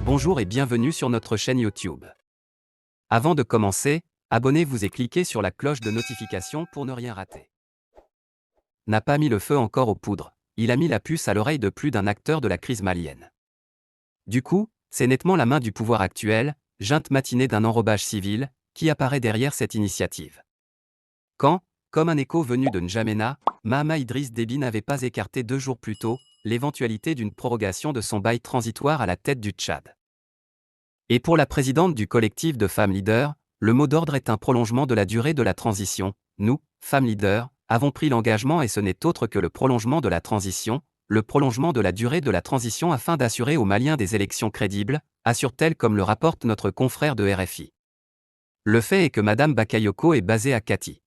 Bonjour et bienvenue sur notre chaîne YouTube. Avant de commencer, abonnez-vous et cliquez sur la cloche de notification pour ne rien rater. N'a pas mis le feu encore aux poudres, il a mis la puce à l'oreille de plus d'un acteur de la crise malienne. Du coup, c'est nettement la main du pouvoir actuel, junte matinée d'un enrobage civil, qui apparaît derrière cette initiative. Quand, comme un écho venu de N'Djamena, Mahamat Idriss Déby n'avait pas écarté 2 jours plus tôt l'éventualité d'une prorogation de son bail transitoire à la tête du Tchad. Et pour la présidente du collectif de femmes leaders, le mot d'ordre est un prolongement de la durée de la transition. Nous, femmes leaders, avons pris l'engagement et ce n'est autre que le prolongement de la transition, le prolongement de la durée de la transition afin d'assurer aux Maliens des élections crédibles, assure-t-elle comme le rapporte notre confrère de RFI. Le fait est que Madame Bakayoko est basée à Kati.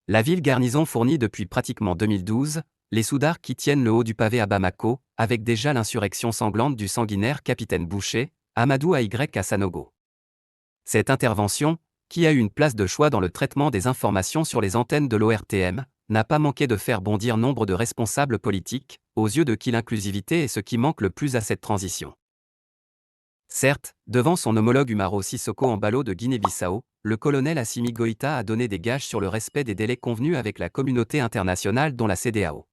La ville garnison fournit depuis pratiquement 2012 les soudards qui tiennent le haut du pavé à Bamako, avec déjà l'insurrection sanglante du sanguinaire capitaine Boucher, Amadou AY à Sanogo. Cette intervention, qui a eu une place de choix dans le traitement des informations sur les antennes de l'ORTM, n'a pas manqué de faire bondir nombre de responsables politiques, aux yeux de qui l'inclusivité est ce qui manque le plus à cette transition. Certes, devant son homologue Umaro Sissoko Embalo de Guinée-Bissau, le colonel Assimi Goïta a donné des gages sur le respect des délais convenus avec la communauté internationale dont la CEDEAO.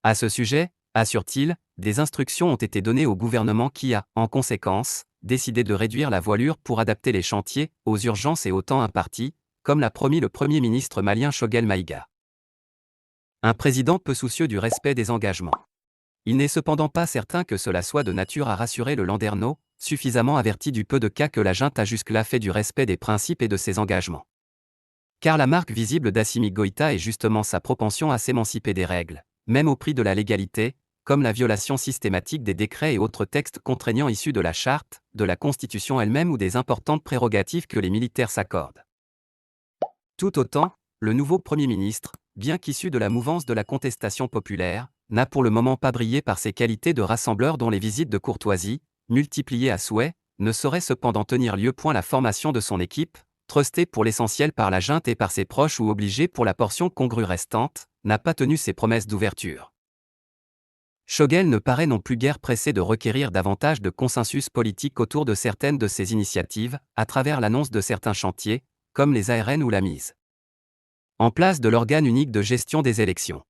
À ce sujet, assure-t-il, des instructions ont été données au gouvernement qui a, en conséquence, décidé de réduire la voilure pour adapter les chantiers aux urgences et au temps imparti, comme l'a promis le Premier ministre malien Choguel Maïga. Un président peu soucieux du respect des engagements. Il n'est cependant pas certain que cela soit de nature à rassurer le Landerneau, suffisamment averti du peu de cas que la junte a jusque-là fait du respect des principes et de ses engagements. Car la marque visible d'Assimi Goïta est justement sa propension à s'émanciper des règles, même au prix de la légalité, comme la violation systématique des décrets et autres textes contraignants issus de la charte, de la Constitution elle-même ou des importantes prérogatives que les militaires s'accordent. Tout autant, le nouveau Premier ministre, bien qu'issu de la mouvance de la contestation populaire, n'a pour le moment pas brillé par ses qualités de rassembleur dont les visites de courtoisie, multipliées à souhait, ne sauraient cependant tenir lieu point la formation de son équipe, trustée pour l'essentiel par la junte et par ses proches ou obligée pour la portion congrue restante, n'a pas tenu ses promesses d'ouverture. Choguel ne paraît non plus guère pressé de requérir davantage de consensus politique autour de certaines de ses initiatives, à travers l'annonce de certains chantiers, comme les ARN ou la mise en place de l'organe unique de gestion des élections.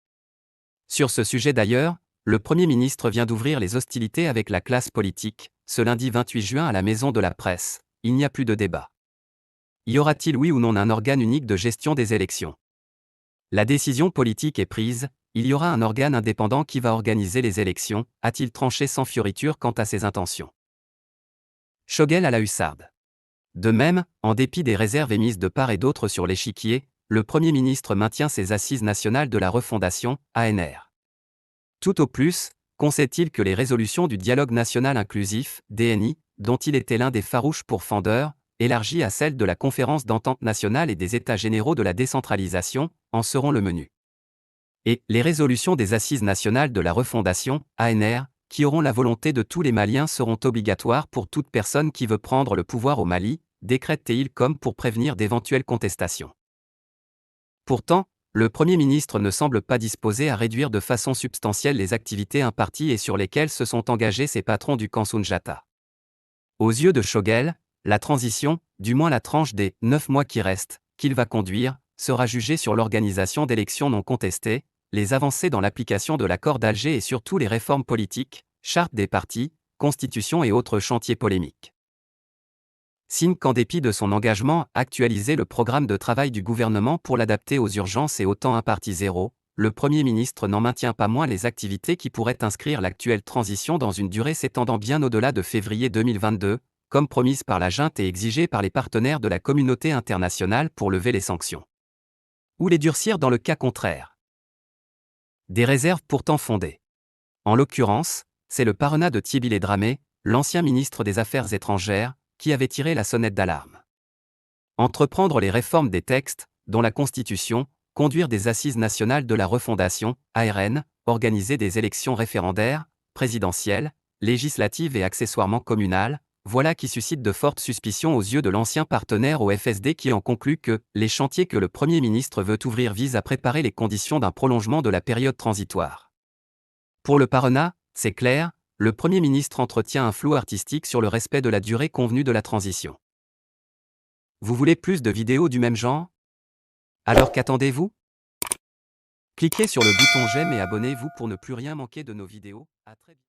Sur ce sujet d'ailleurs, le Premier ministre vient d'ouvrir les hostilités avec la classe politique, ce lundi 28 juin à la Maison de la Presse. Il n'y a plus de débat. Y aura-t-il oui ou non un organe unique de gestion des élections? La décision politique est prise, il y aura un organe indépendant qui va organiser les élections, a-t-il tranché sans fioriture quant à ses intentions. Choguel à la hussarde. De même, en dépit des réserves émises de part et d'autre sur l'échiquier, le Premier ministre maintient ses assises nationales de la refondation, ANR. Tout au plus, concède-t-il que les résolutions du dialogue national inclusif, DNI, dont il était l'un des farouches pourfendeurs, élargies à celles de la conférence d'entente nationale et des États généraux de la décentralisation, en seront le menu. Et les résolutions des assises nationales de la refondation, ANR, qui auront la volonté de tous les Maliens seront obligatoires pour toute personne qui veut prendre le pouvoir au Mali, décrète-t-il comme pour prévenir d'éventuelles contestations. Pourtant, le Premier ministre ne semble pas disposé à réduire de façon substantielle les activités imparties et sur lesquelles se sont engagés ses patrons du camp Soundiata. Aux yeux de Choguel, la transition, du moins la tranche des 9 mois qui restent, qu'il va conduire, sera jugée sur l'organisation d'élections non contestées, les avancées dans l'application de l'accord d'Alger et surtout les réformes politiques, charte des partis, constitution et autres chantiers polémiques. Signe qu'en dépit de son engagement à actualiser le programme de travail du gouvernement pour l'adapter aux urgences et au temps imparti zéro, le Premier ministre n'en maintient pas moins les activités qui pourraient inscrire l'actuelle transition dans une durée s'étendant bien au-delà de février 2022, comme promise par la junte et exigée par les partenaires de la communauté internationale pour lever les sanctions. Ou les durcir dans le cas contraire. Des réserves pourtant fondées. En l'occurrence, c'est le parrainat de Thibile Dramé, l'ancien ministre des Affaires étrangères, qui avait tiré la sonnette d'alarme. Entreprendre les réformes des textes, dont la Constitution, conduire des assises nationales de la refondation, ARN, organiser des élections référendaires, présidentielles, législatives et accessoirement communales, voilà qui suscite de fortes suspicions aux yeux de l'ancien partenaire au FSD qui en conclut que les chantiers que le Premier ministre veut ouvrir visent à préparer les conditions d'un prolongement de la période transitoire. Pour le parrainat, c'est clair, Le Premier ministre entretient un flou artistique sur le respect de la durée convenue de la transition. Vous voulez plus de vidéos du même genre? Alors qu'attendez-vous? Cliquez sur le bouton j'aime et abonnez-vous pour ne plus rien manquer de nos vidéos. À très bientôt.